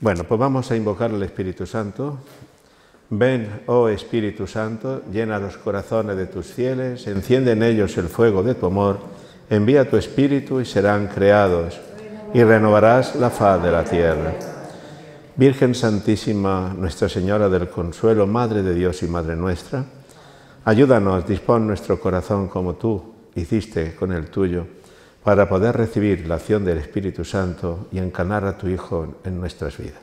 Bueno, pues vamos a invocar al Espíritu Santo. Ven, oh Espíritu Santo, llena los corazones de tus fieles, enciende en ellos el fuego de tu amor, envía tu Espíritu y serán creados, y renovarás la faz de la tierra. Virgen Santísima, Nuestra Señora del Consuelo, Madre de Dios y Madre nuestra, ayúdanos, dispón nuestro corazón como tú hiciste con el tuyo, para poder recibir la acción del Espíritu Santo y encarnar a tu Hijo en nuestras vidas.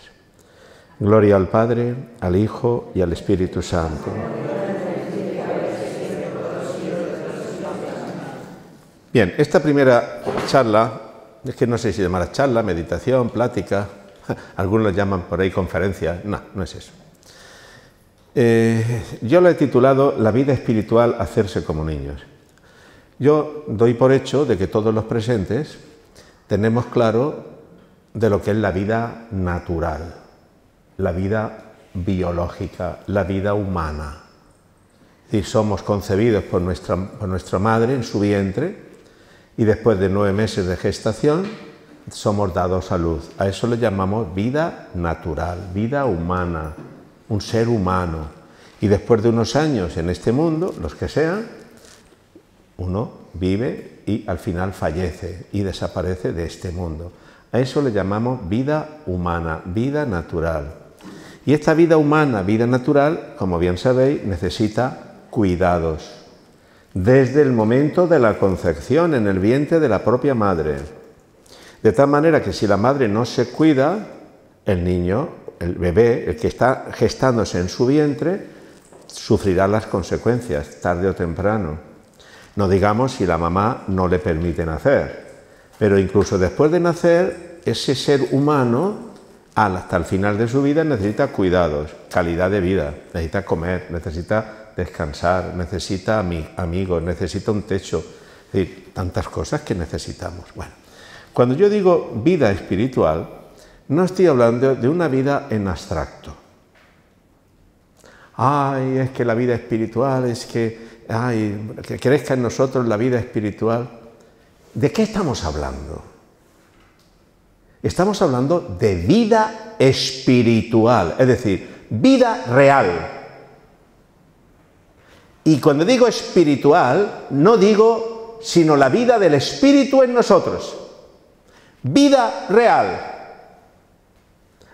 Gloria al Padre, al Hijo y al Espíritu Santo. Bien, esta primera charla, es que no sé si llamará charla, meditación, plática, algunos llaman por ahí conferencia, no es eso. Yo lo he titulado La vida espiritual, hacerse como niños. Yo doy por hecho de que todos los presentes tenemos claro de lo que es la vida natural, la vida biológica, la vida humana. Y somos concebidos por nuestra madre en su vientre y después de 9 meses de gestación somos dados a luz. A eso le llamamos vida natural, vida humana, un ser humano. Y después de unos años en este mundo, los que sean, uno vive y al final fallece y desaparece de este mundo. A eso le llamamos vida humana, vida natural. Y esta vida humana, vida natural, como bien sabéis, necesita cuidados. Desde el momento de la concepción en el vientre de la propia madre. De tal manera que si la madre no se cuida, el niño, el bebé, el que está gestándose en su vientre, sufrirá las consecuencias tarde o temprano. No digamos si la mamá no le permite nacer, pero incluso después de nacer, ese ser humano, hasta el final de su vida, necesita cuidados, calidad de vida, necesita comer, necesita descansar, necesita amigos, necesita un techo, es decir, tantas cosas que necesitamos. Bueno, cuando yo digo vida espiritual, no estoy hablando de una vida en abstracto. Ay, es que la vida espiritual, es que crezca en nosotros la vida espiritual. ¿De qué estamos hablando? Estamos hablando de vida espiritual, es decir, vida real. Y cuando digo espiritual, no digo sino la vida del Espíritu en nosotros. Vida real.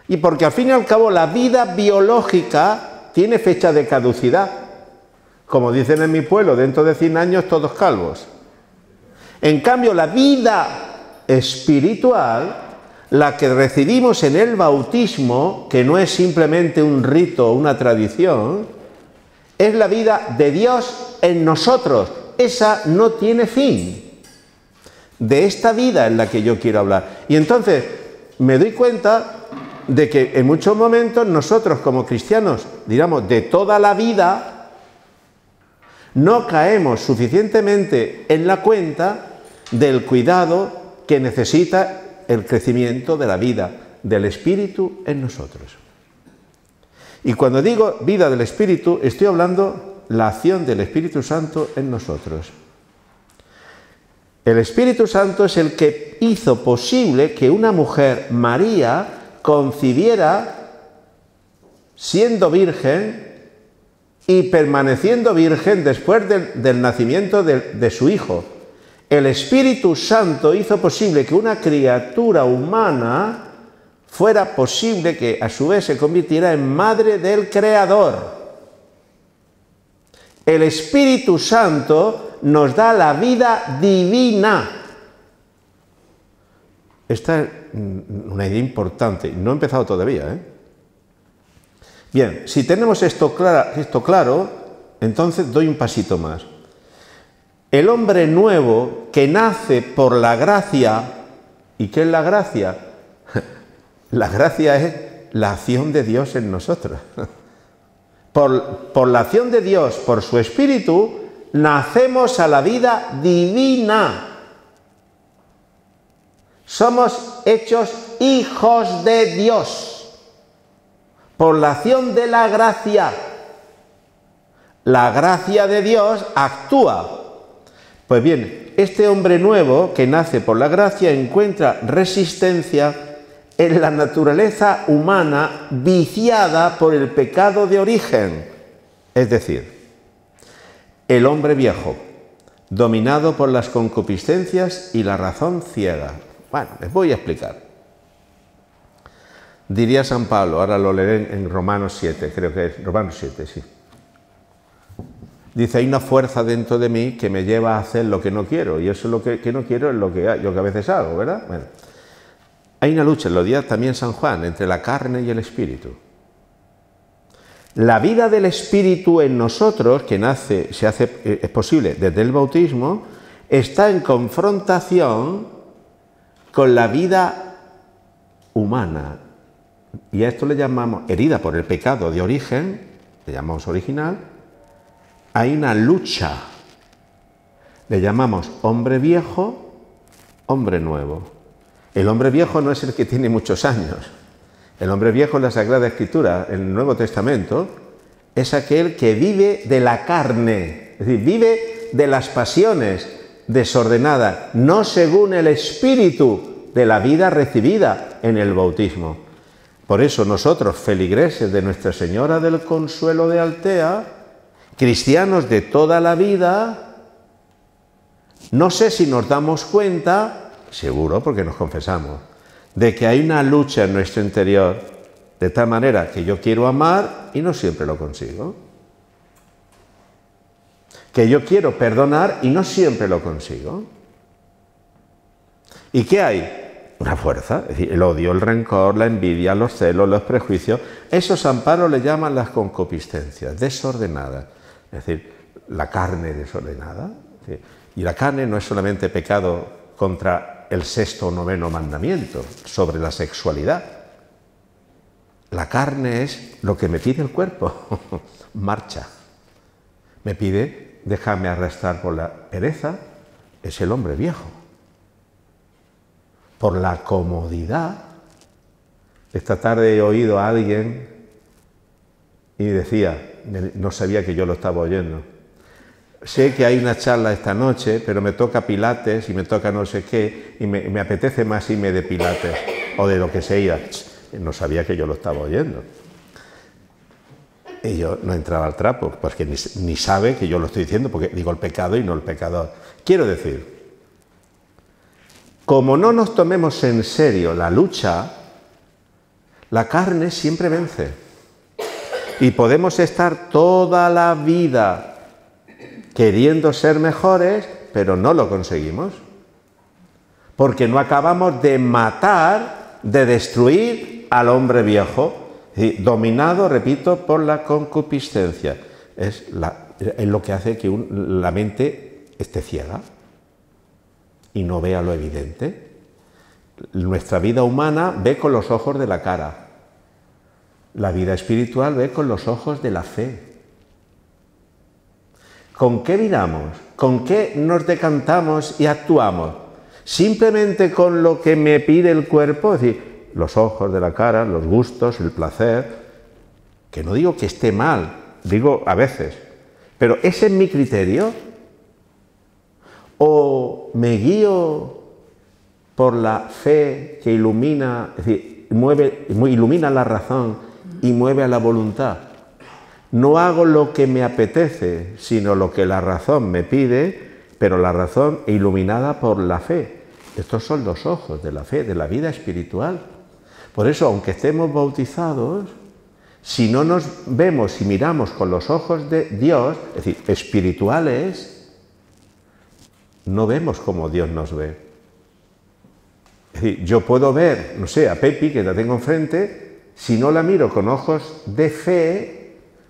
Y porque al fin y al cabo la vida biológica tiene fecha de caducidad. Como dicen en mi pueblo, dentro de 100 años todos calvos. En cambio, la vida espiritual, la que recibimos en el bautismo, que no es simplemente un rito o una tradición, es la vida de Dios en nosotros. Esa no tiene fin. De esta vida es la que yo quiero hablar. Y entonces me doy cuenta de que en muchos momentos nosotros como cristianos, digamos, de toda la vida, no caemos suficientemente en la cuenta del cuidado que necesita el crecimiento de la vida del Espíritu en nosotros. Y cuando digo vida del Espíritu, estoy hablando la acción del Espíritu Santo en nosotros. El Espíritu Santo es el que hizo posible que una mujer, María, concibiera siendo virgen y permaneciendo virgen después del nacimiento de su hijo. El Espíritu Santo hizo posible que una criatura humana fuera posible que a su vez se convirtiera en madre del Creador. El Espíritu Santo nos da la vida divina. Esta es una idea importante, no he empezado todavía, Bien, si tenemos esto claro, entonces doy un pasito más. El hombre nuevo que nace por la gracia, ¿y qué es la gracia? La gracia es la acción de Dios en nosotros. Por la acción de Dios, por su Espíritu, nacemos a la vida divina. Somos hechos hijos de Dios. Por la acción de la gracia. La gracia de Dios actúa. Pues bien, este hombre nuevo que nace por la gracia encuentra resistencia en la naturaleza humana viciada por el pecado de origen, es decir, el hombre viejo, dominado por las concupiscencias y la razón ciega. Bueno, les voy a explicar. Diría San Pablo, ahora lo leeré en Romanos 7, creo que es Romanos 7, sí. Dice, hay una fuerza dentro de mí que me lleva a hacer lo que no quiero, y eso es lo que no quiero, es lo que a veces hago, ¿verdad? Bueno, hay una lucha, lo decía también San Juan, entre la carne y el espíritu. La vida del espíritu en nosotros, que es posible desde el bautismo, está en confrontación con la vida humana. Y a esto le llamamos herida por el pecado de origen, le llamamos original. Hay una lucha, le llamamos hombre viejo, hombre nuevo. El hombre viejo no es el que tiene muchos años. El hombre viejo en la Sagrada Escritura, en el Nuevo Testamento, es aquel que vive de la carne, es decir, vive de las pasiones desordenadas, no según el espíritu de la vida recibida en el bautismo. Por eso nosotros, feligreses de Nuestra Señora del Consuelo de Altea, cristianos de toda la vida, no sé si nos damos cuenta, seguro porque nos confesamos, de que hay una lucha en nuestro interior, de tal manera que yo quiero amar y no siempre lo consigo. Que yo quiero perdonar y no siempre lo consigo. ¿Y qué hay? Una fuerza, es decir, el odio, el rencor, la envidia, los celos, los prejuicios. Esos San Pablo le llaman las concupiscencias, desordenadas. Es decir, la carne desordenada. Y la carne no es solamente pecado contra el sexto o noveno mandamiento, sobre la sexualidad. La carne es lo que me pide el cuerpo, marcha. Me pide, déjame arrastrar por la pereza, es el hombre viejo. Por la comodidad. Esta tarde he oído a alguien y decía, no sabía que yo lo estaba oyendo, sé que hay una charla esta noche, pero me toca pilates y me toca no sé qué, y me apetece más irme de pilates, o de lo que sea. No sabía que yo lo estaba oyendo. Y yo no entraba al trapo, porque ni sabe que yo lo estoy diciendo, porque digo el pecado y no el pecador. Quiero decir, como no nos tomemos en serio la lucha, la carne siempre vence. Y podemos estar toda la vida queriendo ser mejores, pero no lo conseguimos. Porque no acabamos de matar, de destruir al hombre viejo, dominado, repito, por la concupiscencia. Es lo que hace que la mente esté ciega y no vea lo evidente. Nuestra vida humana ve con los ojos de la cara. La vida espiritual ve con los ojos de la fe. ¿Con qué miramos? ¿Con qué nos decantamos y actuamos? ¿Simplemente con lo que me pide el cuerpo? Es decir, los ojos de la cara, los gustos, el placer. Que no digo que esté mal, digo a veces. Pero ¿ese es mi criterio? ¿O me guío por la fe que ilumina, es decir, ilumina la razón y mueve a la voluntad? No hago lo que me apetece, sino lo que la razón me pide, pero la razón iluminada por la fe. Estos son los ojos de la fe, de la vida espiritual. Por eso, aunque estemos bautizados, si no nos vemos y miramos con los ojos de Dios, es decir, espirituales, no vemos como Dios nos ve. Es decir, yo puedo ver, no sé, a Pepi, que la tengo enfrente, si no la miro con ojos de fe,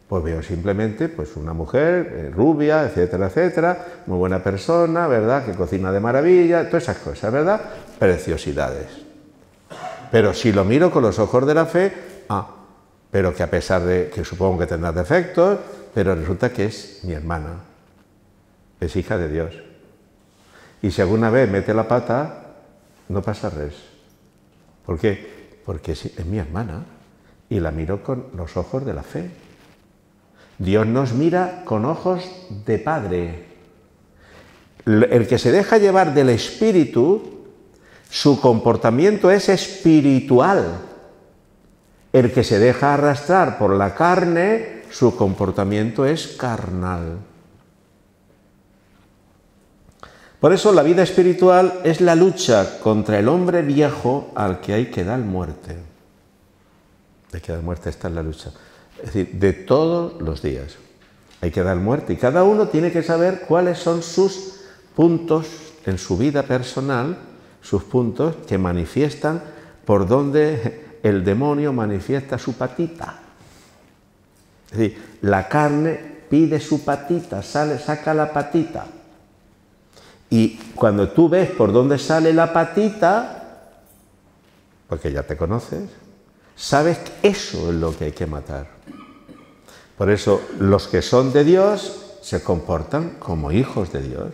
pues veo simplemente pues, una mujer rubia, etcétera, etcétera, muy buena persona, ¿verdad?, que cocina de maravilla, todas esas cosas, ¿verdad?, preciosidades. Pero si lo miro con los ojos de la fe, pero que a pesar de que supongo que tendrá defectos, pero resulta que es mi hermana, es hija de Dios. Y si alguna vez mete la pata, no pasa res. ¿Por qué? Porque es mi hermana y la miro con los ojos de la fe. Dios nos mira con ojos de Padre. El que se deja llevar del Espíritu, Su comportamiento es espiritual. El que se deja arrastrar por la carne, su comportamiento es carnal. Por eso la vida espiritual es la lucha contra el hombre viejo al que hay que dar muerte. Hay que dar muerte, esta es la lucha. Es decir, de todos los días hay que dar muerte y cada uno tiene que saber cuáles son sus puntos en su vida personal, sus puntos que manifiestan por donde el demonio manifiesta su patita. Es decir, la carne pide su patita, saca la patita. Y cuando tú ves por dónde sale la patita, porque ya te conoces, sabes que eso es lo que hay que matar. Por eso los que son de Dios se comportan como hijos de Dios.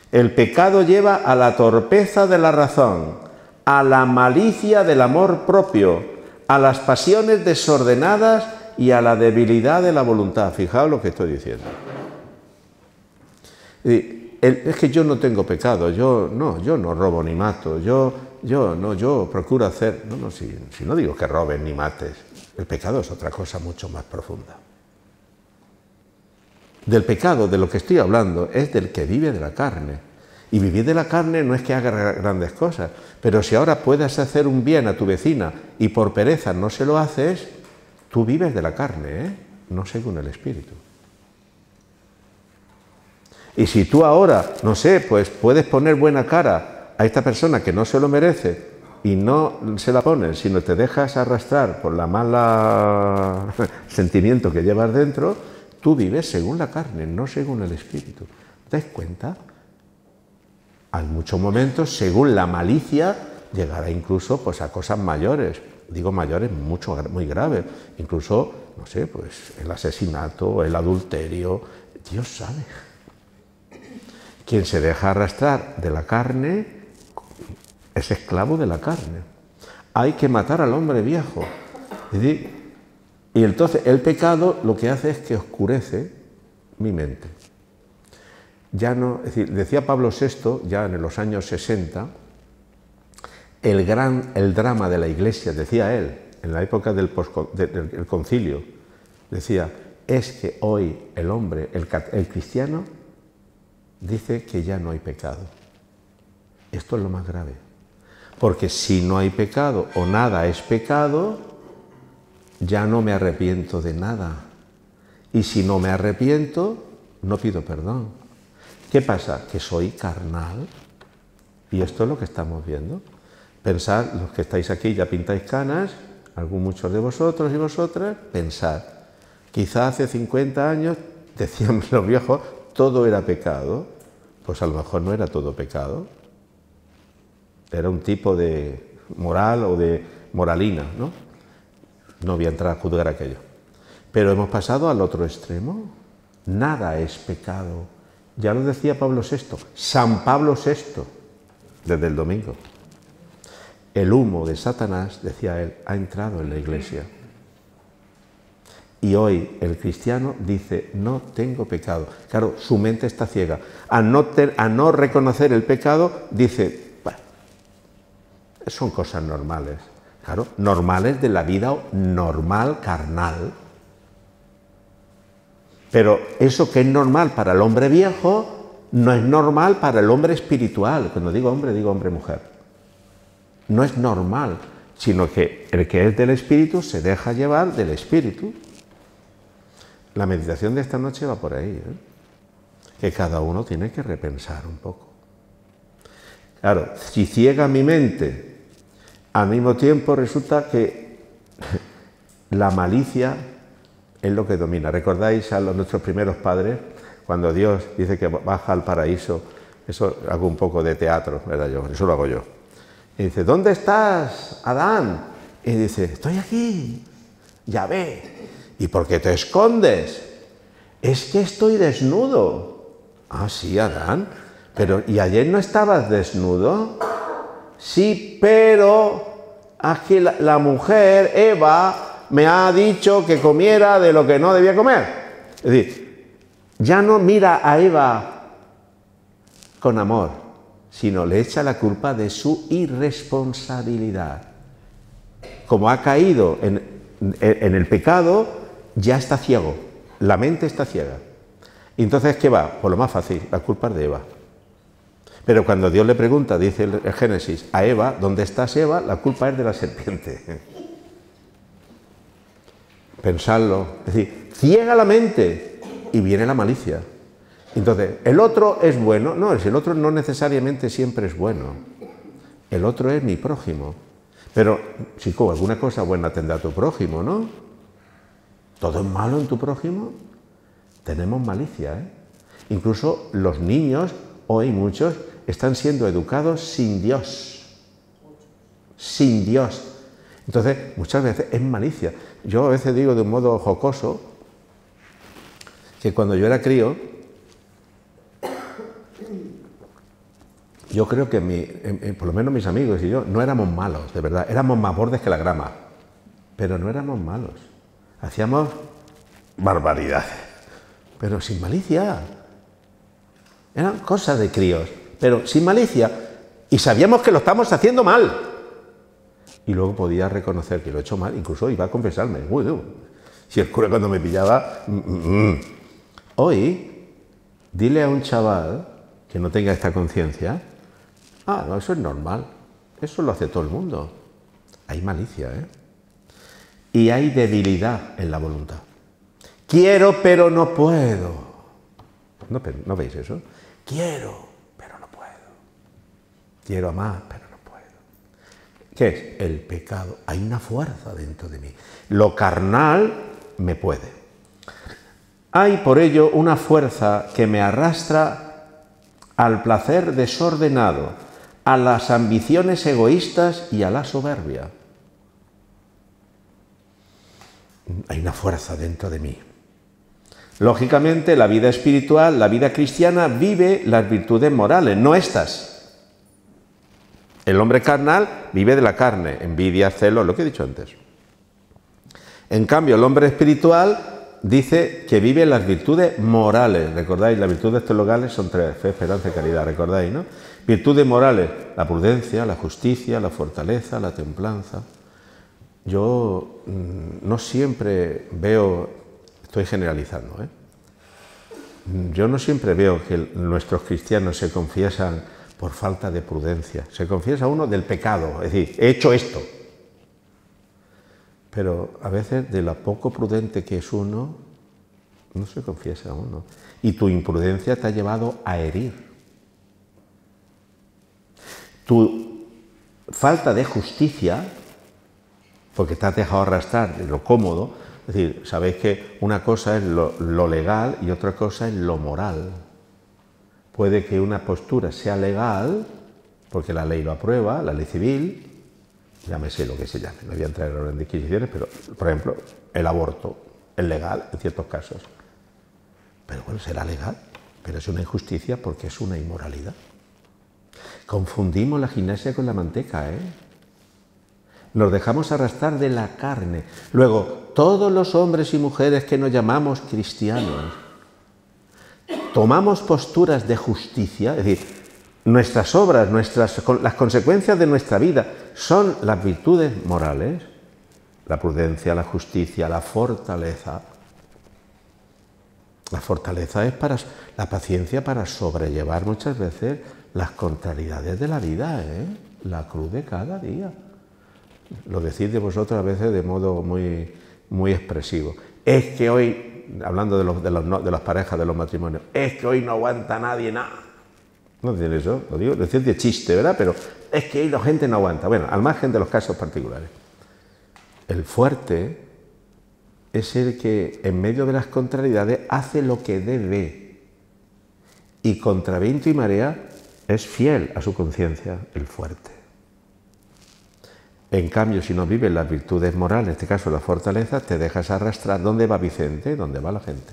El pecado lleva a la torpeza de la razón, a la malicia del amor propio, a las pasiones desordenadas y a la debilidad de la voluntad. Fijaos lo que estoy diciendo. Es que yo no tengo pecado, yo no robo ni mato, yo procuro hacer... Si no digo que robes ni mates, el pecado es otra cosa mucho más profunda. Del pecado, de lo que estoy hablando, es del que vive de la carne. Y vivir de la carne no es que haga grandes cosas, pero si ahora puedes hacer un bien a tu vecina y por pereza no se lo haces, tú vives de la carne, no según el Espíritu. Y si tú ahora, no sé, pues puedes poner buena cara a esta persona que no se lo merece y no se la pones, sino te dejas arrastrar por la mala sentimiento que llevas dentro, tú vives según la carne, no según el Espíritu. ¿Te das cuenta? Hay muchos momentos, según la malicia, llegará incluso pues, a cosas mayores. Digo mayores, muy graves. Incluso, no sé, pues el asesinato, el adulterio. Dios sabe. Quien se deja arrastrar de la carne es esclavo de la carne. Hay que matar al hombre viejo. Y entonces el pecado lo que hace es que oscurece mi mente. Ya no, es decir, decía Pablo VI, ya en los años 60, el drama de la Iglesia, decía él, en la época del concilio, decía, es que hoy el hombre, el cristiano, dice que ya no hay pecado. Esto es lo más grave. Porque si no hay pecado o nada es pecado, ya no me arrepiento de nada. Y si no me arrepiento, no pido perdón. ¿Qué pasa? Que soy carnal. Y esto es lo que estamos viendo. Pensad, los que estáis aquí ya pintáis canas, muchos de vosotros y vosotras, pensad. Quizá hace 50 años, decían los viejos, todo era pecado. Pues a lo mejor no era todo pecado. Era un tipo de moral o de moralina, ¿no? No voy a entrar a juzgar aquello. Pero hemos pasado al otro extremo. Nada es pecado. Ya lo decía Pablo VI, San Pablo VI, desde el domingo. El humo de Satanás, decía él, ha entrado en la Iglesia. Y hoy el cristiano dice, no tengo pecado. Claro, su mente está ciega. A no reconocer el pecado, dice, bueno, son cosas normales. Claro, normales de la vida normal, carnal. Pero eso que es normal para el hombre viejo, no es normal para el hombre espiritual. Cuando digo hombre-mujer. No es normal, sino que el que es del Espíritu se deja llevar del Espíritu. La meditación de esta noche va por ahí, que cada uno tiene que repensar un poco. Claro, si ciega mi mente, al mismo tiempo resulta que la malicia es lo que domina. ¿Recordáis a nuestros primeros padres? Cuando Dios dice que baja al paraíso, eso hago un poco de teatro, ¿verdad? Eso lo hago yo. Y dice, ¿dónde estás, Adán? Y dice, estoy aquí, ya ve. ¿Y por qué te escondes? Es que estoy desnudo. Ah, sí, Adán. Pero, ¿y ayer no estabas desnudo? Sí, pero aquí la mujer, Eva, me ha dicho que comiera de lo que no debía comer. Es decir, ya no mira a Eva con amor, sino le echa la culpa de su irresponsabilidad. Como ha caído en el pecado, ya está ciego, la mente está ciega. Y entonces, ¿qué va? Por lo más fácil, la culpa es de Eva. Pero cuando Dios le pregunta, dice el Génesis, a Eva, ¿dónde estás, Eva? La culpa es de la serpiente. Pensadlo, es decir, ciega la mente y viene la malicia. Entonces, ¿el otro es bueno? No, el otro no necesariamente siempre es bueno. El otro es mi prójimo. Pero, chico, alguna cosa buena tendrá tu prójimo, ¿no? ¿Todo es malo en tu prójimo? Tenemos malicia, ¿eh? Incluso los niños, hoy muchos, están siendo educados sin Dios. Sin Dios. Entonces, muchas veces es malicia. Yo a veces digo de un modo jocoso que cuando yo era crío, yo creo que por lo menos mis amigos y yo no éramos malos, de verdad. Éramos más bordes que la grama, pero no éramos malos. Hacíamos barbaridades, pero sin malicia. Eran cosas de críos, pero sin malicia. Y sabíamos que lo estamos haciendo mal. Y luego podía reconocer que lo he hecho mal, incluso iba a confesarme. Si el cura cuando me pillaba... Hoy, dile a un chaval que no tenga esta conciencia, no, eso es normal, eso lo hace todo el mundo. Hay malicia, ¿eh? Y hay debilidad en la voluntad. Quiero, pero no puedo. ¿No veis eso? Quiero, pero no puedo. Quiero amar, pero no puedo. ¿Qué es? El pecado. Hay una fuerza dentro de mí. Lo carnal me puede. Hay por ello una fuerza que me arrastra al placer desordenado, a las ambiciones egoístas y a la soberbia. Hay una fuerza dentro de mí. Lógicamente, la vida espiritual, la vida cristiana, vive las virtudes morales, no estas. El hombre carnal vive de la carne, envidia, celos, lo que he dicho antes. En cambio, el hombre espiritual dice que vive las virtudes morales. ¿Recordáis? Las virtudes teologales son tres: fe, esperanza y caridad. ¿Recordáis, no? Virtudes morales: la prudencia, la justicia, la fortaleza, la templanza. Yo no siempre veo, estoy generalizando, ¿eh? Yo no siempre veo que nuestros cristianos se confiesan por falta de prudencia. Se confiesa uno del pecado, es decir, he hecho esto. Pero a veces de lo poco prudente que es uno, no se confiesa uno. Y tu imprudencia te ha llevado a herir. Tu falta de justicia, porque te has dejado arrastrar de lo cómodo, es decir, sabéis que una cosa es lo legal y otra cosa es lo moral. Puede que una postura sea legal, porque la ley lo aprueba, la ley civil, llámese lo que se llame, no voy a entrar en orden de adquisiciones, pero, por ejemplo, el aborto es legal en ciertos casos. Pero bueno, será legal, pero es una injusticia porque es una inmoralidad. Confundimos la gimnasia con la manteca, ¿eh? Nos dejamos arrastrar de la carne. Luego, todos los hombres y mujeres que nos llamamos cristianos, tomamos posturas de justicia, es decir, nuestras obras, las consecuencias de nuestra vida son las virtudes morales, la prudencia, la justicia, la fortaleza. La fortaleza es la paciencia para sobrellevar muchas veces las contrariedades de la vida, ¿eh? La cruz de cada día. Lo decís de vosotros a veces de modo muy, muy expresivo. Es que hoy, hablando de las parejas, de los matrimonios, es que hoy no aguanta nadie nada. ¿No dicen eso? Lo digo, decís de chiste, ¿verdad? Pero es que hoy la gente no aguanta. Bueno, al margen de los casos particulares. El fuerte es el que en medio de las contrariedades hace lo que debe y contra viento y marea es fiel a su conciencia, el fuerte. En cambio, si no vives las virtudes morales, en este caso la fortaleza, te dejas arrastrar. ¿Dónde va Vicente? ¿Dónde va la gente?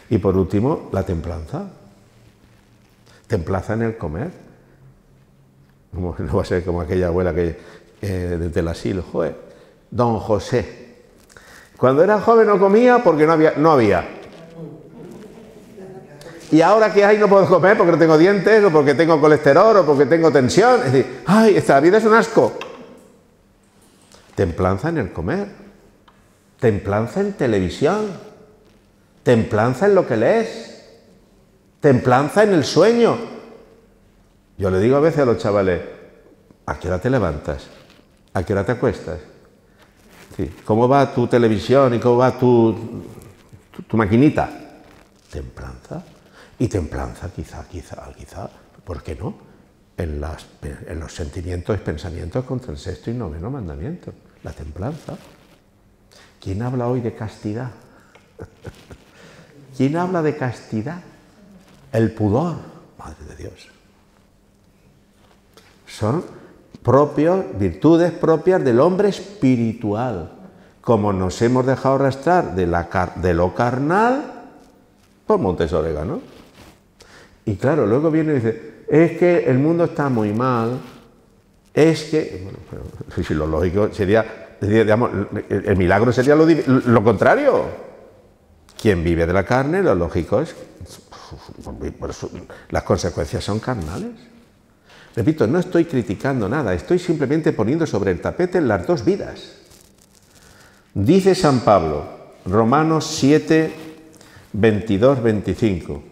Y por último, la templanza. Templanza en el comer. No va a ser como aquella abuela que desde el asilo, joder, don José. Cuando era joven no comía porque no había. y ahora que hay no puedo comer porque no tengo dientes, o porque tengo colesterol, o porque tengo tensión. Es decir, ¡ay, esta vida es un asco! Templanza en el comer, templanza en televisión, templanza en lo que lees, templanza en el sueño. Yo le digo a veces a los chavales, ¿a qué hora te levantas? ¿A qué hora te acuestas? Sí. ¿Cómo va tu televisión y cómo va tu maquinita? Templanza. Y templanza quizá, ¿por qué no? En los sentimientos y pensamientos contra el sexto y noveno mandamiento. La templanza. ¿Quién habla hoy de castidad? ¿Quién habla de castidad? El pudor. Madre de Dios. Son virtudes propias del hombre espiritual. Como nos hemos dejado arrastrar de lo carnal, pues montes orégano. Y claro, luego viene y dice, es que el mundo está muy mal, es que... Bueno, pero, si lo lógico sería, digamos, el milagro sería lo contrario. Quien vive de la carne, lo lógico es... Por eso, las consecuencias son carnales. Repito, no estoy criticando nada, estoy simplemente poniendo sobre el tapete las dos vidas. Dice San Pablo, Romanos 7, 22, 25.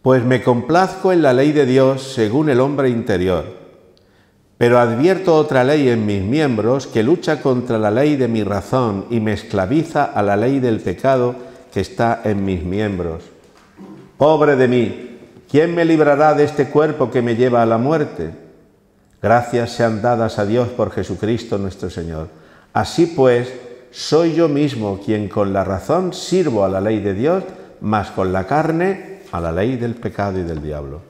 Pues me complazco en la ley de Dios según el hombre interior, pero advierto otra ley en mis miembros que lucha contra la ley de mi razón y me esclaviza a la ley del pecado que está en mis miembros. Pobre de mí, ¿quién me librará de este cuerpo que me lleva a la muerte? Gracias sean dadas a Dios por Jesucristo nuestro Señor. Así pues, soy yo mismo quien con la razón sirvo a la ley de Dios, mas con la carne a la ley del pecado y del diablo.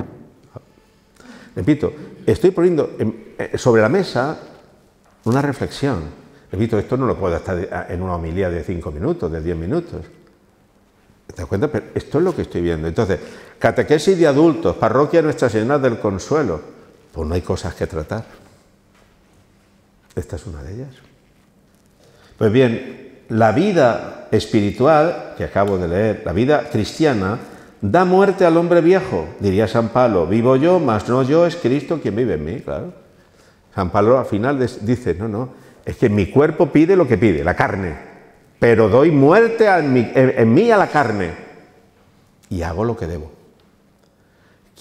Repito, estoy poniendo sobre la mesa una reflexión. Repito, esto no lo puedo estar en una homilía de 5 minutos, de 10 minutos. ¿Te das cuenta? Pero esto es lo que estoy viendo. Entonces, catequesis de adultos, parroquia Nuestra Señora del Consuelo. Pues no hay cosas que tratar. Esta es una de ellas. Pues bien, la vida espiritual, que acabo de leer, la vida cristiana, da muerte al hombre viejo. Diría San Pablo, vivo yo, mas no yo, es Cristo quien vive en mí, claro. San Pablo al final dice, no, es que mi cuerpo pide lo que pide, la carne, pero doy muerte en mí a la carne y hago lo que debo.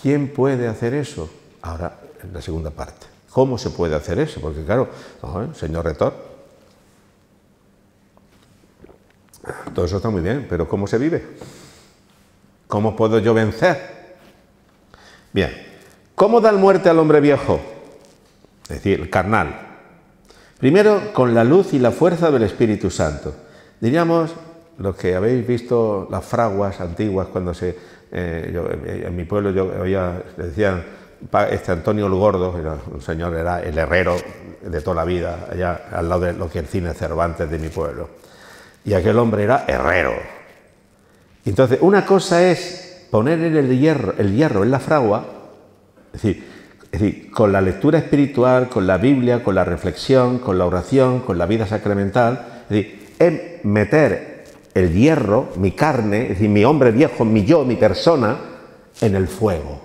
¿Quién puede hacer eso? Ahora, en la segunda parte. ¿Cómo se puede hacer eso? Porque claro, señor rector, todo eso está muy bien, pero ¿cómo se vive? ¿Cómo puedo yo vencer? Bien, ¿cómo dar muerte al hombre viejo? Es decir, el carnal. Primero, con la luz y la fuerza del Espíritu Santo. Diríamos, los que habéis visto las fraguas antiguas, cuando en mi pueblo le decían, Antonio el Gordo, un señor, era el herrero de toda la vida, allá al lado de lo que es el cine Cervantes de mi pueblo. Y aquel hombre era herrero. Entonces, una cosa es poner el hierro en la fragua, es decir, con la lectura espiritual, con la Biblia, con la reflexión, con la oración, con la vida sacramental, es decir, es meter el hierro, mi carne, es decir, mi hombre viejo, mi yo, mi persona, en el fuego,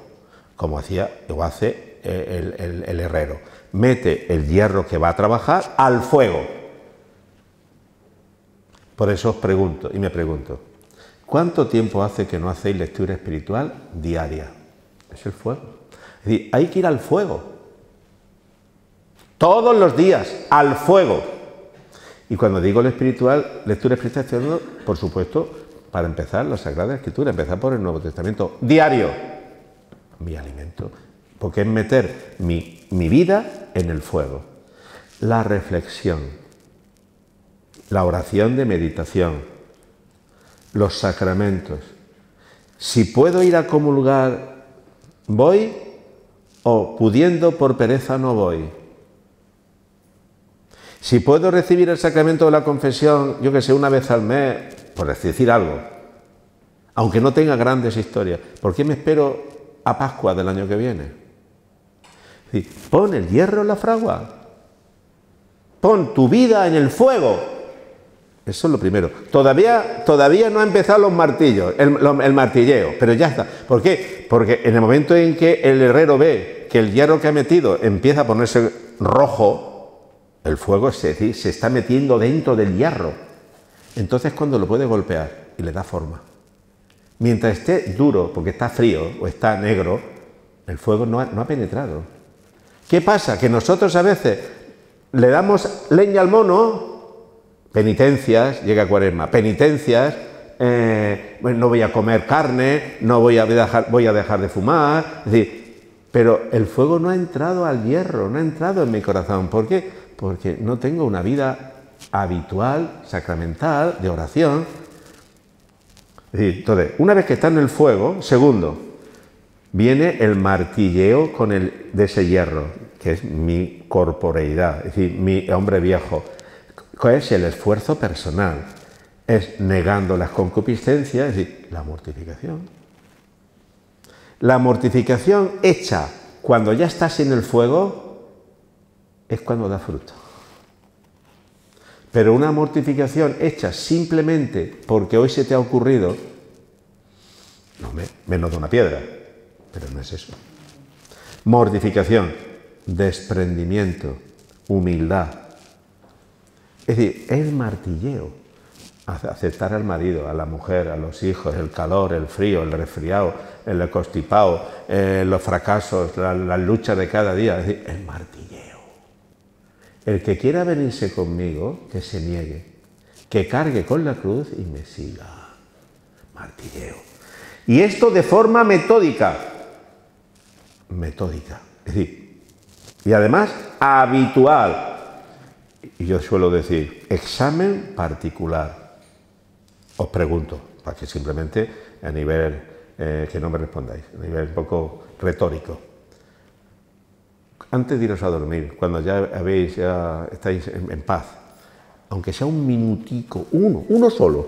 como hace el herrero. Mete el hierro que va a trabajar al fuego. Por eso os pregunto, y me pregunto, ¿cuánto tiempo hace que no hacéis lectura espiritual diaria? Es el fuego. Es decir, hay que ir al fuego. Todos los días, al fuego. Y cuando digo lectura espiritual, estoy haciendo, por supuesto, para empezar, la Sagrada Escritura, empezar por el Nuevo Testamento. Diario. Mi alimento. Porque es meter mi vida en el fuego. La reflexión. La oración de meditación, los sacramentos. Si puedo ir a comulgar, voy, o pudiendo por pereza no voy. Si puedo recibir el sacramento de la confesión, yo que sé, una vez al mes, por decir algo, aunque no tenga grandes historias, ¿por qué me espero a Pascua del año que viene? Es decir, pon el hierro en la fragua, pon tu vida en el fuego. Eso es lo primero. Todavía no ha empezado los martillos, el martilleo, pero ya está. ¿Por qué? Porque en el momento en que el herrero ve que el hierro que ha metido empieza a ponerse rojo, el fuego se está metiendo dentro del hierro. Entonces cuando lo puede golpear y le da forma. Mientras esté duro, porque está frío o está negro, el fuego no ha penetrado. ¿Qué pasa? Que nosotros a veces le damos leña al mono. Penitencias, llega Cuaresma, penitencias, bueno, no voy a comer carne, voy a dejar de fumar, es decir, pero el fuego no ha entrado al hierro, no ha entrado en mi corazón. ¿Por qué? Porque no tengo una vida habitual, sacramental, de oración. Es decir, entonces, una vez que está en el fuego, segundo, viene el martilleo de ese hierro, que es mi corporeidad, es decir, mi hombre viejo. Es el esfuerzo personal, es negando las concupiscencias, es decir, la mortificación. La mortificación hecha cuando ya estás en el fuego es cuando da fruto. Pero una mortificación hecha simplemente porque hoy se te ha ocurrido, no, menos de una piedra, pero no es eso. Mortificación, desprendimiento, humildad. Es decir, el martilleo, aceptar al marido, a la mujer, a los hijos, el calor, el frío, el resfriado, el constipado, los fracasos, las luchas de cada día, es decir, el martilleo. El que quiera venirse conmigo, que se niegue, que cargue con la cruz y me siga. Martilleo. Y esto de forma metódica. Metódica. Es decir, y además habitual. Y yo suelo decir, examen particular. Os pregunto, para que simplemente a nivel, que no me respondáis, a nivel un poco retórico. Antes de iros a dormir, cuando ya estáis en paz, aunque sea un minutico, uno solo,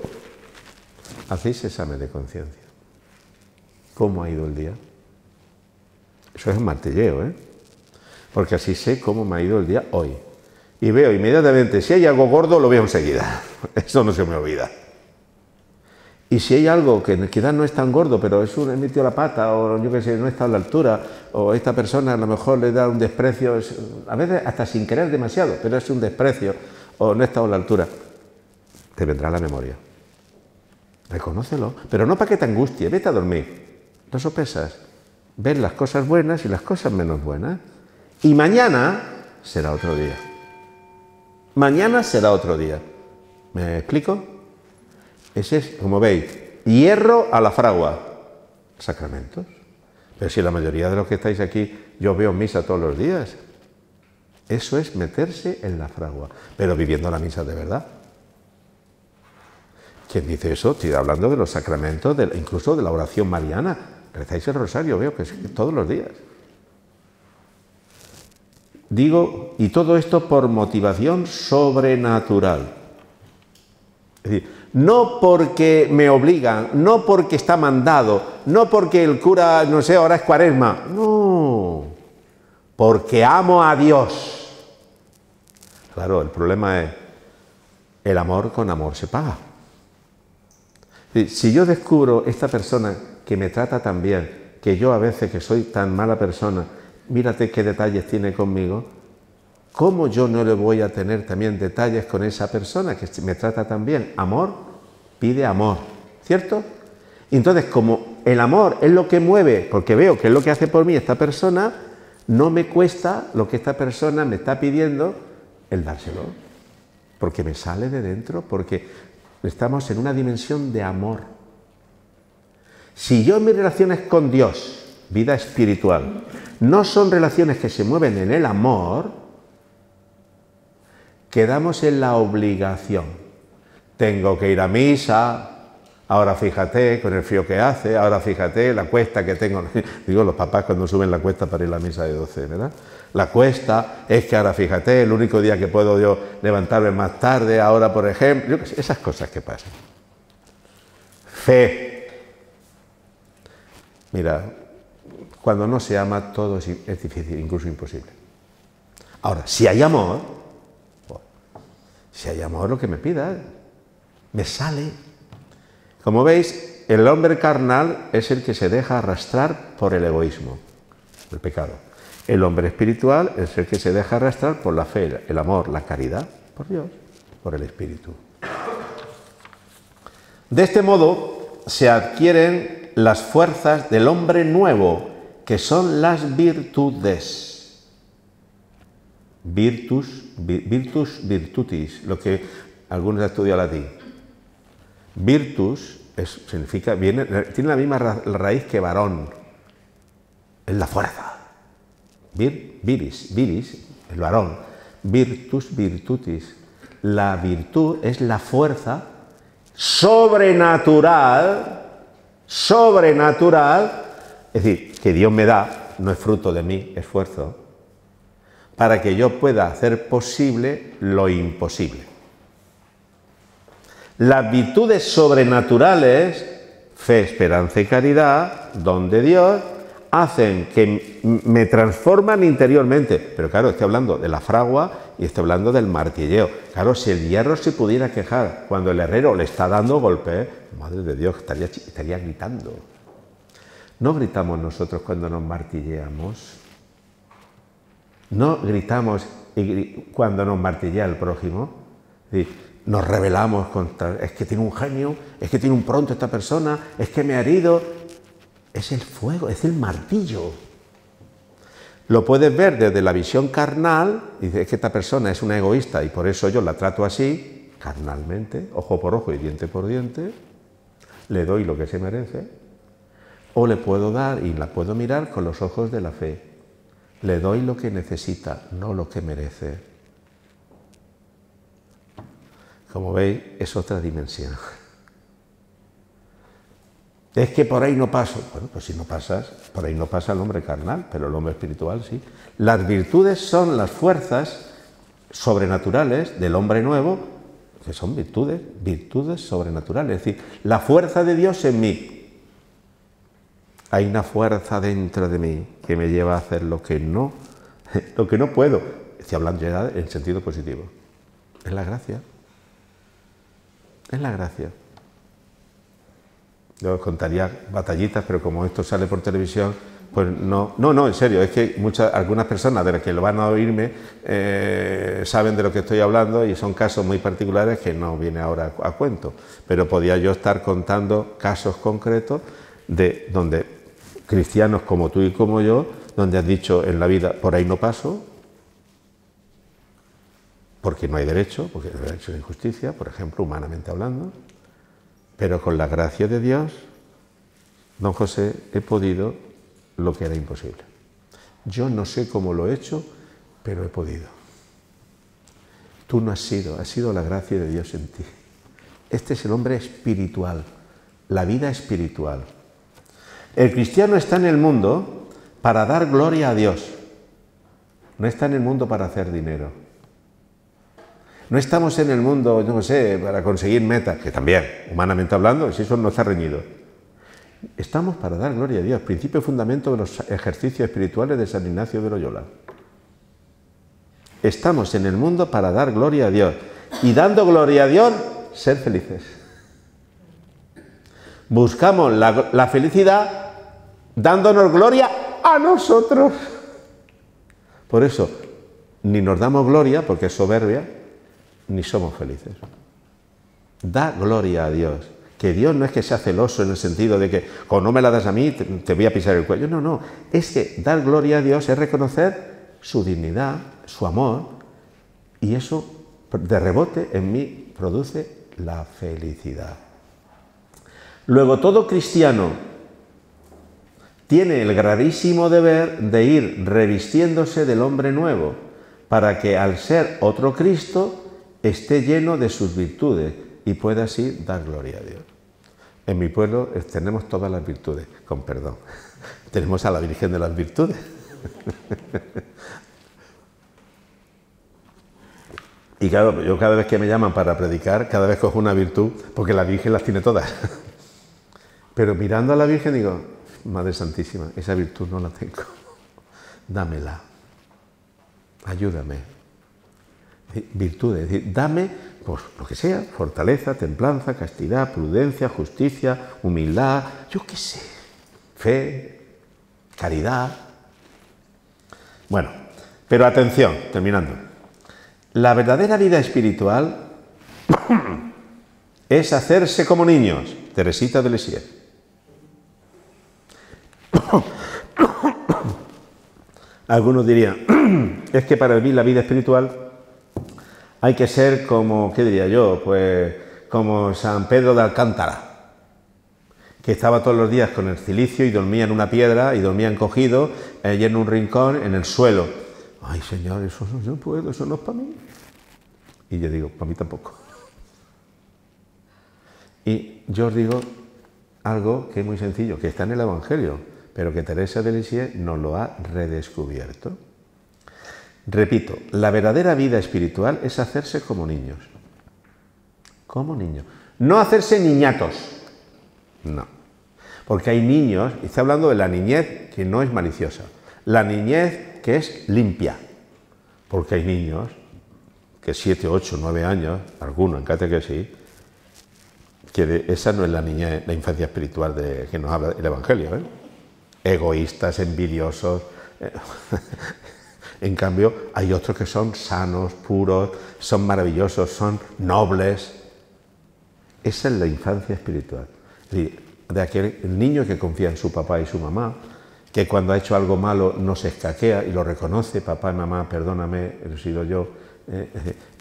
hacéis examen de conciencia. ¿Cómo ha ido el día? Eso es un martilleo, ¿eh? Porque así sé cómo me ha ido el día hoy. Y veo inmediatamente, si hay algo gordo, lo veo enseguida. Eso no se me olvida. Y si hay algo que quizás no es tan gordo, pero he metido la pata, o yo qué sé, no está a la altura, o esta persona a lo mejor le da un desprecio, a veces hasta sin querer demasiado, pero es un desprecio, o no está a la altura, te vendrá a la memoria. Reconócelo, pero no para que te angustie, vete a dormir. No sopesas, ves las cosas buenas y las cosas menos buenas. Y mañana será otro día. Mañana será otro día. ¿Me explico? Ese es, como veis, hierro a la fragua. Sacramentos. Pero si la mayoría de los que estáis aquí, yo veo misa todos los días. Eso es meterse en la fragua, pero viviendo la misa de verdad. ¿Quién dice eso? Estoy hablando de los sacramentos, incluso de la oración mariana. Rezáis el rosario, veo que es todos los días. Digo, y todo esto por motivación sobrenatural. Es decir, no porque me obligan, no porque está mandado, no porque el cura, no sé, ahora es Cuaresma. No, porque amo a Dios. Claro, el problema es, el amor con amor se paga. Es decir, si yo descubro esta persona que me trata tan bien, que yo a veces que soy tan mala persona, mírate qué detalles tiene conmigo, ¿cómo yo no le voy a tener también detalles con esa persona que me trata tan bien? Amor pide amor, ¿cierto? Y entonces, como el amor es lo que mueve, porque veo que es lo que hace por mí esta persona, no me cuesta lo que esta persona me está pidiendo el dárselo, porque me sale de dentro, porque estamos en una dimensión de amor. Si yo en mis relaciones con Dios, vida espiritual, no son relaciones que se mueven en el amor, quedamos en la obligación. Tengo que ir a misa, ahora fíjate con el frío que hace, ahora fíjate la cuesta que tengo. Digo, los papás cuando suben la cuesta para ir a la misa de 12, ¿verdad? La cuesta es que ahora fíjate, el único día que puedo yo levantarme más tarde, ahora por ejemplo, esas cosas que pasan. Fe. Mira, cuando no se ama todo es difícil, incluso imposible. Ahora, si hay amor, lo que me pidas, me sale. Como veis, el hombre carnal es el que se deja arrastrar por el egoísmo, el pecado. El hombre espiritual es el que se deja arrastrar por la fe, el amor, la caridad, por Dios, por el Espíritu. De este modo se adquieren las fuerzas del hombre nuevo, que son las virtudes. Virtutis, lo que algunos han estudiado latín. Virtus significa, tiene la misma raíz que varón, es la fuerza. Viris, el varón. Virtus, virtutis. La virtud es la fuerza sobrenatural, es decir, que Dios me da, no es fruto de mi esfuerzo, para que yo pueda hacer posible lo imposible. Las virtudes sobrenaturales, fe, esperanza y caridad, don de Dios, hacen que me transforman interiormente. Pero claro, estoy hablando de la fragua y estoy hablando del martilleo. Claro, si el hierro se pudiera quejar cuando el herrero le está dando golpes, madre de Dios, estaría gritando. ¿No gritamos nosotros cuando nos martilleamos? ¿No gritamos cuando nos martillea el prójimo? Nos rebelamos contra, es que tiene un genio, es que tiene un pronto esta persona, es que me ha herido. Es el fuego, es el martillo. Lo puedes ver desde la visión carnal, y dices, es que esta persona es una egoísta y por eso yo la trato así, carnalmente, ojo por ojo y diente por diente, le doy lo que se merece, o le puedo dar y la puedo mirar con los ojos de la fe. Le doy lo que necesita, no lo que merece. Como veis, es otra dimensión. Es que por ahí no paso. Bueno, pues si no pasas, por ahí no pasa el hombre carnal, pero el hombre espiritual sí. Las virtudes son las fuerzas sobrenaturales del hombre nuevo, que son virtudes sobrenaturales. Es decir, la fuerza de Dios en mí. Hay una fuerza dentro de mí que me lleva a hacer lo que no puedo. Estoy hablando ya en sentido positivo. Es la gracia. Es la gracia. Yo os contaría batallitas, pero como esto sale por televisión, pues no, en serio, es que algunas personas de las que lo van a oírme saben de lo que estoy hablando y son casos muy particulares que no viene ahora a cuento, pero podía yo estar contando casos concretos de donde cristianos como tú y como yo, donde has dicho en la vida, por ahí no paso, porque no hay derecho, porque el derecho es injusticia, por ejemplo, humanamente hablando. Pero con la gracia de Dios, don José, he podido lo que era imposible. Yo no sé cómo lo he hecho, pero he podido. Tú no has sido la gracia de Dios en ti. Este es el hombre espiritual, la vida espiritual. El cristiano está en el mundo para dar gloria a Dios. No está en el mundo para hacer dinero. No estamos en el mundo, no sé, para conseguir metas, que también, humanamente hablando, si eso no está reñido. Estamos para dar gloria a Dios, principio y fundamento de los ejercicios espirituales de San Ignacio de Loyola. Estamos en el mundo para dar gloria a Dios. Y dando gloria a Dios, ser felices. Buscamos la felicidad dándonos gloria a nosotros. Por eso, ni nos damos gloria, porque es soberbia, ni somos felices. Da gloria a Dios. Que Dios no es que sea celoso en el sentido de que, como no me la das a mí, te voy a pisar el cuello. No. Es que dar gloria a Dios es reconocer su dignidad, su amor, y eso de rebote en mí produce la felicidad. Luego, todo cristiano tiene el gravísimo deber de ir revistiéndose del hombre nuevo, para que al ser otro Cristo esté lleno de sus virtudes y pueda así dar gloria a Dios. En mi pueblo tenemos todas las virtudes, con perdón. Tenemos a la Virgen de las Virtudes. Y claro, yo cada vez que me llaman para predicar, cada vez cojo una virtud, porque la Virgen las tiene todas. Pero mirando a la Virgen digo, Madre Santísima, esa virtud no la tengo. Dámela. Ayúdame. Virtudes, es decir, dame pues lo que sea, fortaleza, templanza, castidad, prudencia, justicia, humildad, yo qué sé, fe, caridad. Bueno, pero atención, terminando. La verdadera vida espiritual es hacerse como niños, Teresita de Lisieux. Algunos dirían, es que para mí la vida espiritual hay que ser como, ¿qué diría yo? Pues como San Pedro de Alcántara, que estaba todos los días con el cilicio y dormía en una piedra y dormía encogido allí en un rincón en el suelo. Ay, Señor, eso no yo puedo, eso no es para mí. Y yo digo, para mí tampoco. Y yo os digo algo que es muy sencillo, que está en el Evangelio, pero que Teresa de Lisieux nos lo ha redescubierto. Repito, la verdadera vida espiritual es hacerse como niños. Como niños. No hacerse niñatos. No. Porque hay niños, y estoy hablando de la niñez que no es maliciosa, la niñez que es limpia. Porque hay niños que 7, 8, 9 años, algunos en catequesis, que esa no es la niñez, la infancia espiritual de que nos habla el Evangelio, ¿eh? Egoístas, envidiosos. En cambio, hay otros que son sanos, puros, son maravillosos, son nobles. Esa es la infancia espiritual. De aquel niño que confía en su papá y su mamá, que cuando ha hecho algo malo no se escaquea y lo reconoce, papá y mamá, perdóname, he sido yo.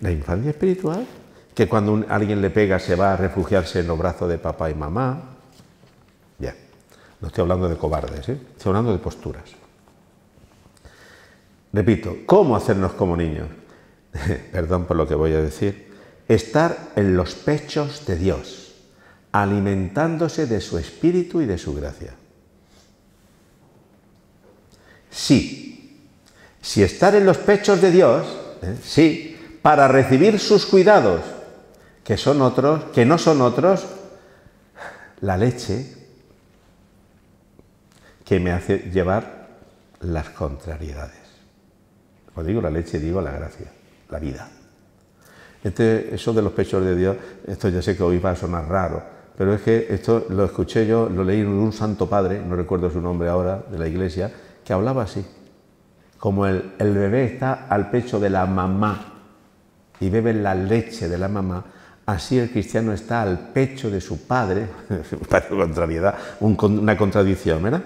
La infancia espiritual, que cuando alguien le pega se va a refugiarse en los brazos de papá y mamá. Ya, no estoy hablando de cobardes, estoy hablando de posturas. Repito, ¿cómo hacernos como niños? Perdón por lo que voy a decir. Estar en los pechos de Dios, alimentándose de su espíritu y de su gracia. Sí, si estar en los pechos de Dios, sí, para recibir sus cuidados, que son otros, que no son otros, la leche que me hace llevar las contrariedades. Cuando digo la leche, digo la gracia, la vida. Eso de los pechos de Dios, esto ya sé que hoy va a sonar raro, pero es que esto lo escuché yo, lo leí en un santo padre, no recuerdo su nombre ahora, de la iglesia, que hablaba así. Como el bebé está al pecho de la mamá y bebe la leche de la mamá, así el cristiano está al pecho de su padre, contrariedad, una contradicción, ¿verdad?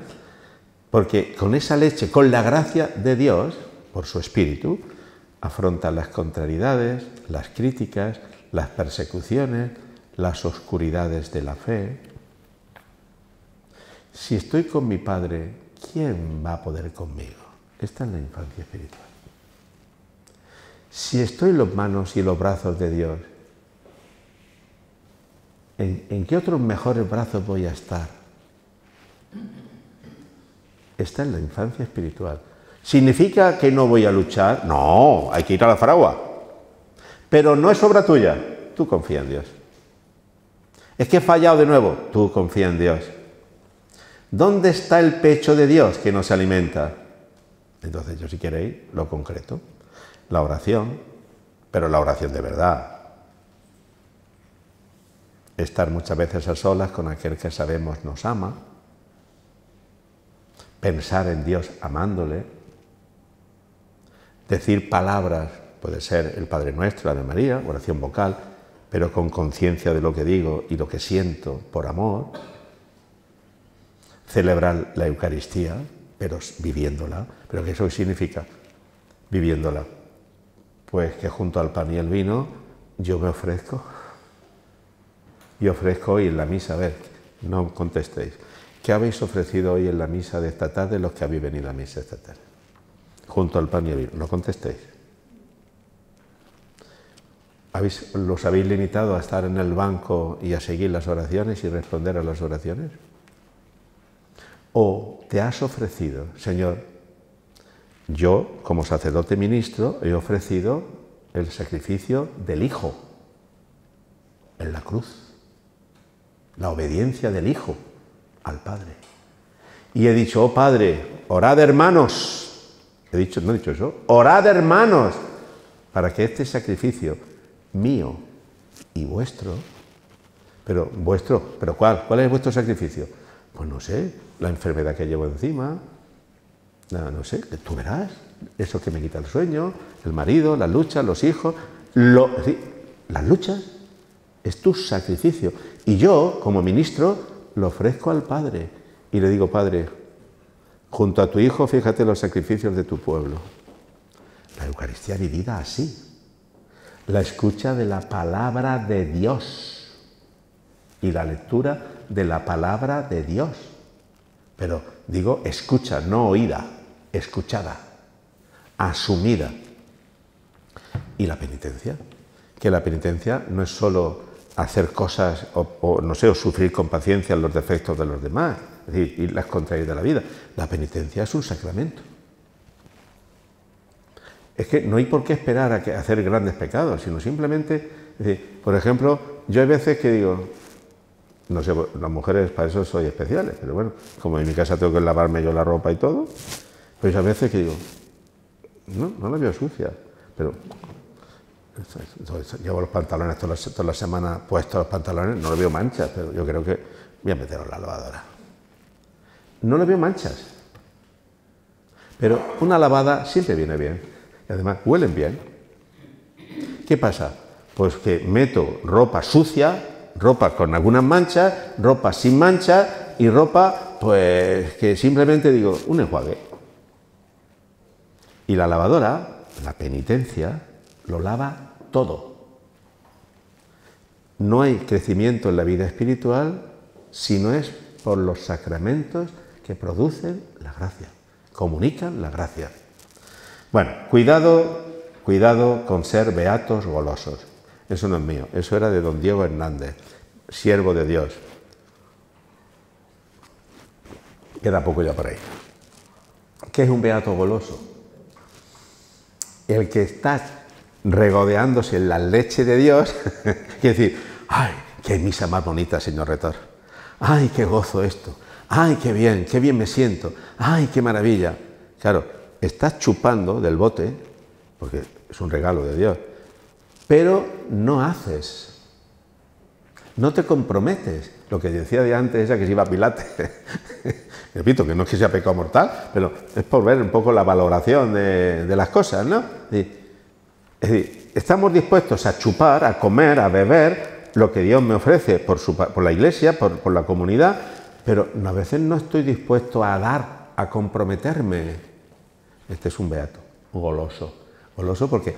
Porque con esa leche, con la gracia de Dios, por su espíritu, afronta las contrariedades, las críticas, las persecuciones, las oscuridades de la fe. Si estoy con mi Padre, ¿quién va a poder conmigo? Esta es la infancia espiritual. Si estoy en las manos y los brazos de Dios, ¿en qué otros mejores brazos voy a estar? Esta es la infancia espiritual. ¿Significa que no voy a luchar? No, hay que ir a la fragua. Pero no es obra tuya. Tú confía en Dios. Es que he fallado de nuevo. Tú confía en Dios. ¿Dónde está el pecho de Dios que nos alimenta? Entonces, yo si queréis, lo concreto. La oración, pero la oración de verdad. Estar muchas veces a solas con aquel que sabemos nos ama. Pensar en Dios amándole. Decir palabras, puede ser el Padre Nuestro, la Ave María, oración vocal, pero con conciencia de lo que digo y lo que siento por amor. Celebrar la Eucaristía, pero viviéndola. ¿Pero qué eso significa? Viviéndola. Pues que junto al pan y el vino yo me ofrezco. Y ofrezco hoy en la misa, a ver, no contestéis. ¿Qué habéis ofrecido hoy en la misa de esta tarde los que habéis venido a misa esta tarde? Junto al pan y el vino. No contestéis. ¿Los habéis limitado a estar en el banco y a seguir las oraciones y responder a las oraciones? ¿O te has ofrecido, Señor, yo como sacerdote ministro he ofrecido el sacrificio del Hijo en la cruz, la obediencia del Hijo al Padre? Y he dicho, oh Padre, orad hermanos, no he dicho yo, orad hermanos, para que este sacrificio mío y vuestro. Pero vuestro, ¿pero cuál? ¿Cuál es vuestro sacrificio? Pues no sé, la enfermedad que llevo encima, no sé, tú verás, eso que me quita el sueño, el marido, las luchas, los hijos, las luchas es tu sacrificio. Y yo, como ministro, lo ofrezco al Padre y le digo, Padre, junto a tu Hijo, fíjate los sacrificios de tu pueblo. La Eucaristía vivida así, la escucha de la palabra de Dios y la lectura de la palabra de Dios. Pero digo escucha, no oída, escuchada, asumida. Y la penitencia, que la penitencia no es solo hacer cosas o no sé, o sufrir con paciencia los defectos de los demás, es decir, y las contrarias de la vida. La penitencia es un sacramento. Es que no hay por qué esperar a hacer grandes pecados, sino simplemente, es decir, por ejemplo, yo hay veces que digo, no sé, las mujeres para eso soy especiales, pero bueno, como en mi casa tengo que lavarme yo la ropa y todo, pues a veces que digo, no la veo sucia, pero llevo los pantalones toda la semana puestos los pantalones, no le veo manchas, pero yo creo que voy a meterlos en la lavadora. No le veo manchas, pero una lavada siempre viene bien, y además huelen bien. ¿Qué pasa? Pues que meto ropa sucia, ropa con algunas manchas, ropa sin manchas y ropa pues que simplemente digo un enjuague. Y la lavadora, la penitencia, lo lava todo. No hay crecimiento en la vida espiritual si no es por los sacramentos que producen la gracia, comunican la gracia. Bueno, cuidado con ser beatos golosos. Eso no es mío, eso era de don Diego Hernández, siervo de Dios. Queda poco ya por ahí. ¿Qué es un beato goloso? El que está regodeándose en la leche de Dios, quiere decir, ¡ay, qué misa más bonita, señor rector! ¡Ay, qué gozo esto! ¡Ay, qué bien me siento! ¡Ay, qué maravilla! Claro, estás chupando del bote, porque es un regalo de Dios, pero no haces, no te comprometes. Lo que decía de antes, esa que se iba a Pilates, repito, que no es que sea pecado mortal, pero es por ver un poco la valoración de las cosas, ¿no? Es decir, estamos dispuestos a chupar, a comer, a beber lo que Dios me ofrece por la Iglesia, por la comunidad, pero a veces no estoy dispuesto a dar, a comprometerme. Este es un beato, un goloso. Goloso porque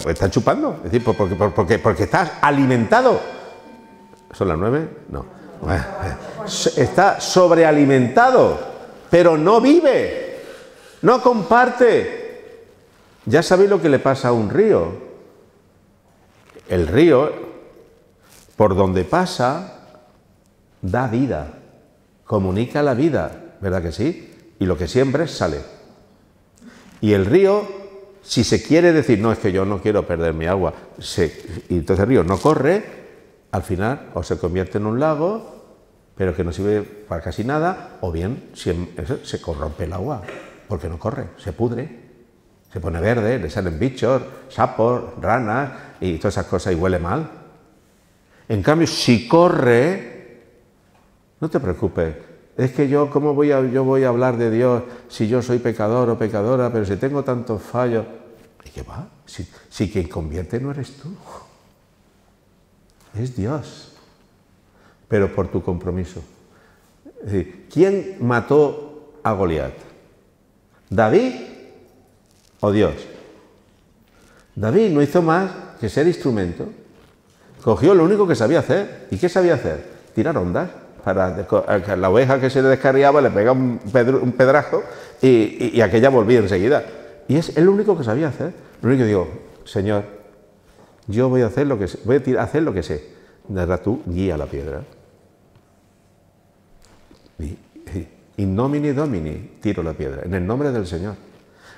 está chupando, es decir, porque estás alimentado. ¿Son las 9? No. Está sobrealimentado, pero no vive, no comparte. Ya sabéis lo que le pasa a un río. El río, por donde pasa, da vida, comunica la vida, ¿verdad que sí? Y lo que siembres sale. Y el río, si se quiere decir, no, es que yo no quiero perder mi agua, y entonces el río no corre, al final o se convierte en un lago, pero que no sirve para casi nada, o bien se corrompe el agua, porque no corre, se pudre, se pone verde, le salen bichos, sapos, ranas y todas esas cosas y huele mal. En cambio, si corre, no te preocupes. Es que yo, ¿cómo voy a hablar de Dios si yo soy pecador o pecadora, pero si tengo tantos fallos? ¿Y qué va? Si quien convierte no eres tú, es Dios, pero por tu compromiso. Es decir, ¿quién mató a Goliat? ¿David o Dios? David no hizo más que ser instrumento. Cogió lo único que sabía hacer. ¿Y qué sabía hacer? Tirar ondas. Para la oveja que se le descarriaba le pegaba un pedrajo y aquella volvía enseguida. Y es el único que sabía hacer. Lo único que digo, Señor, yo voy a hacer lo que sé, De verdad, tú guía la piedra. In nomine Domini, tiro la piedra, en el nombre del Señor.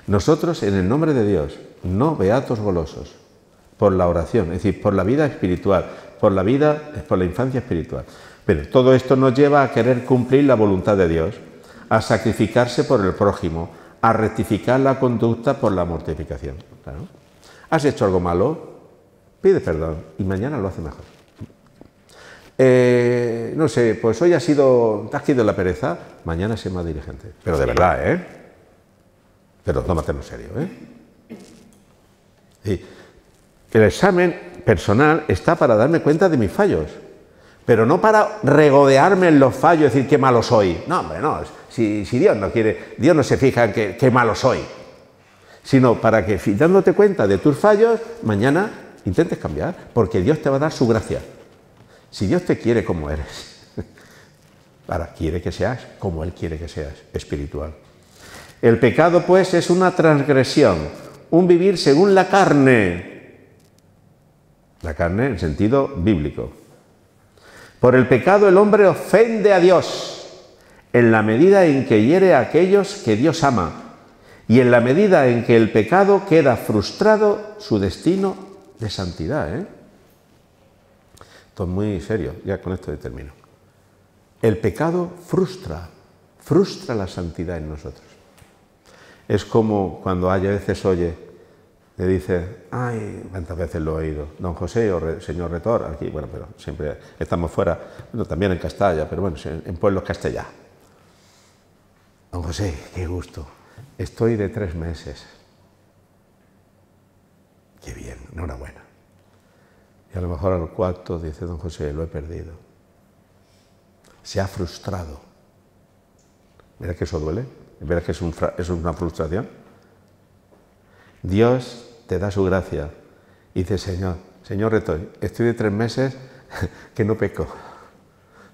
Nosotros, en el nombre de Dios, no beatos golosos, por la oración, es decir, por la vida espiritual, por la infancia espiritual. Pero todo esto nos lleva a querer cumplir la voluntad de Dios, a sacrificarse por el prójimo, a rectificar la conducta por la mortificación. Claro. ¿Has hecho algo malo? Pide perdón y mañana lo hace mejor. No sé, pues hoy te has caído en la pereza, mañana sé más diligente. Pero de verdad, Pero tómatelo en serio, Sí. El examen personal está para darme cuenta de mis fallos, pero no para regodearme en los fallos y decir qué malo soy. No, hombre, no. Si Dios no quiere, Dios no se fija en qué malo soy, sino para que, dándote cuenta de tus fallos, mañana intentes cambiar, porque Dios te va a dar su gracia. Si Dios te quiere como eres, ahora quiere que seas como Él quiere que seas, espiritual. El pecado, pues, es una transgresión, un vivir según la carne. La carne en sentido bíblico. Por el pecado el hombre ofende a Dios en la medida en que hiere a aquellos que Dios ama y en la medida en que el pecado queda frustrado su destino de santidad. Esto es muy serio, ya con esto termino. El pecado frustra la santidad en nosotros. Es como cuando a veces le dice, ay, cuántas veces lo he oído, don José o señor Retor, aquí, bueno, pero siempre estamos fuera, bueno, también en Castalla, pero bueno, en pueblos castellanos. Don José, qué gusto, estoy de 3 meses. Qué bien, enhorabuena. Y a lo mejor al 4 dice, don José, lo he perdido. Se ha frustrado. ¿Verdad que eso duele? ¿Verdad que es una frustración? Dios te da su gracia y dice, Señor Retor, estoy de 3 meses que no peco.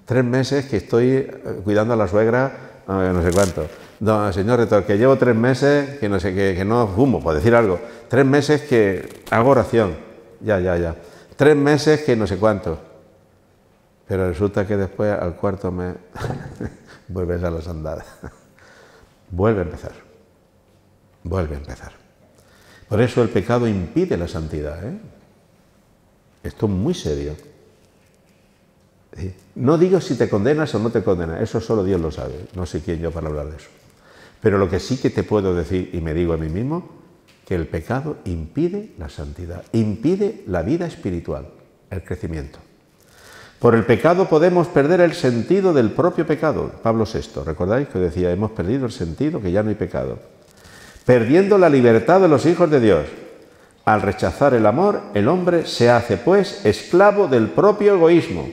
3 meses que estoy cuidando a la suegra, no sé cuánto. No, señor Retor, que llevo 3 meses que no sé qué, que no fumo, por decir algo. 3 meses que hago oración. Ya. 3 meses que no sé cuánto. Pero resulta que después, al 4 mes, vuelves a las andadas. Vuelve a empezar. Por eso el pecado impide la santidad. Esto es muy serio. No digo si te condenas o no te condenas, eso solo Dios lo sabe, no sé quién yo para hablar de eso. Pero lo que sí que te puedo decir, y me digo a mí mismo, que el pecado impide la santidad, impide la vida espiritual, el crecimiento. Por el pecado podemos perder el sentido del propio pecado. Pablo VI, ¿recordáis que decía, hemos perdido el sentido, que ya no hay pecado? Perdiendo la libertad de los hijos de Dios. Al rechazar el amor, el hombre se hace, pues, esclavo del propio egoísmo,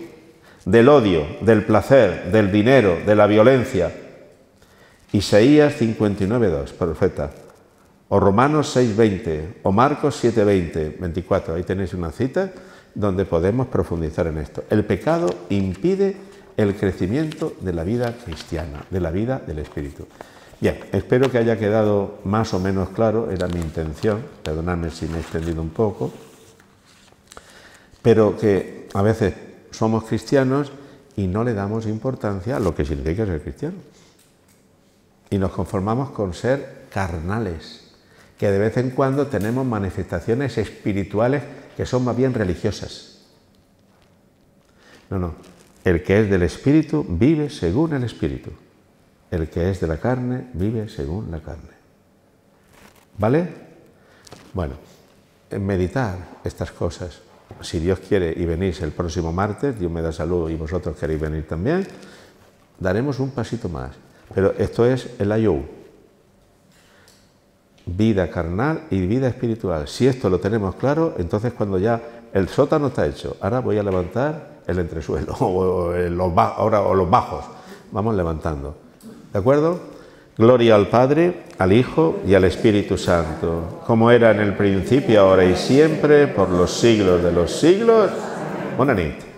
del odio, del placer, del dinero, de la violencia. Isaías 59:2, profeta, o Romanos 6:20, o Marcos 7:20, 24, ahí tenéis una cita donde podemos profundizar en esto. El pecado impide el crecimiento de la vida cristiana, de la vida del Espíritu. Bien, espero que haya quedado más o menos claro, era mi intención, perdonadme si me he extendido un poco, pero que a veces somos cristianos y no le damos importancia a lo que significa ser cristiano. Y nos conformamos con ser carnales, que de vez en cuando tenemos manifestaciones espirituales que son más bien religiosas. No, el que es del Espíritu vive según el Espíritu. El que es de la carne vive según la carne. ¿Vale? Bueno, meditar estas cosas. Si Dios quiere y venís el próximo martes, Dios me da salud y vosotros queréis venir también, daremos un pasito más. Pero esto es el IO. Vida carnal y vida espiritual. Si esto lo tenemos claro, entonces cuando ya el sótano está hecho, ahora voy a levantar el entresuelo o los bajos. Vamos levantando. ¿De acuerdo? Gloria al Padre, al Hijo y al Espíritu Santo, como era en el principio, ahora y siempre, por los siglos de los siglos. Bona nit.